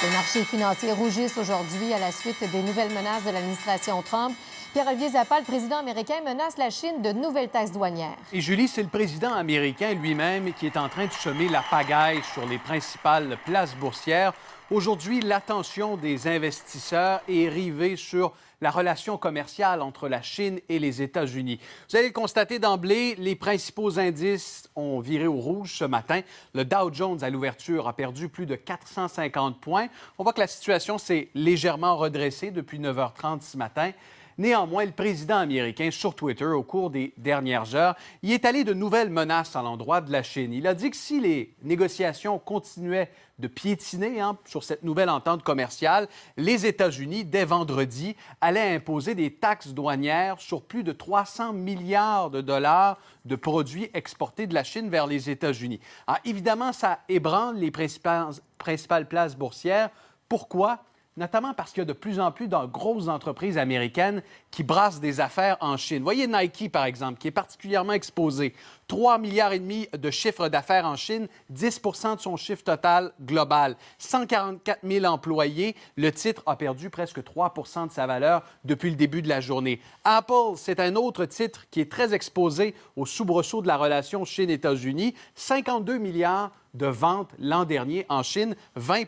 Les marchés financiers rougissent aujourd'hui à la suite des nouvelles menaces de l'administration Trump. Pierre-Olivier Zappa, le président américain, menace la Chine de nouvelles taxes douanières. Et Julie, c'est le président américain lui-même qui est en train de semer la pagaille sur les principales places boursières. Aujourd'hui, l'attention des investisseurs est rivée sur la relation commerciale entre la Chine et les États-Unis. Vous allez le constater d'emblée, les principaux indices ont viré au rouge ce matin. Le Dow Jones, à l'ouverture, a perdu plus de 450 points. On voit que la situation s'est légèrement redressée depuis 9h30 ce matin. Néanmoins, le président américain, sur Twitter, au cours des dernières heures, y est allé de nouvelles menaces à l'endroit de la Chine. Il a dit que si les négociations continuaient de piétiner sur cette nouvelle entente commerciale, les États-Unis, dès vendredi, allaient imposer des taxes douanières sur plus de 300 milliards de dollars de produits exportés de la Chine vers les États-Unis. Alors, évidemment, ça ébranle les principales places boursières. Pourquoi? Notamment parce qu'il y a de plus en plus de grosses entreprises américaines qui brassent des affaires en Chine. Voyez Nike, par exemple, qui est particulièrement exposé. 3,5 milliards de chiffre d'affaires en Chine, 10 de son chiffre total global. 144 000 employés. Le titre a perdu presque 3 de sa valeur depuis le début de la journée. Apple, c'est un autre titre qui est très exposé aux soubresauts de la relation Chine-États-Unis. 52 milliards de ventes l'an dernier en Chine, 20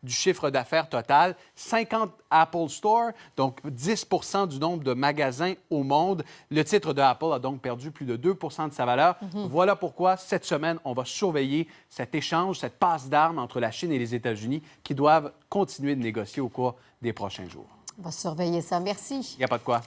du chiffre d'affaires total, 50 Apple Store, donc 10 du nombre de magasins au monde. Le titre de Apple a donc perdu plus de 2 de sa valeur. Voilà pourquoi, cette semaine, on va surveiller cet échange, cette passe d'armes entre la Chine et les États-Unis qui doivent continuer de négocier au cours des prochains jours. On va surveiller ça. Merci. Il n'y a pas de quoi.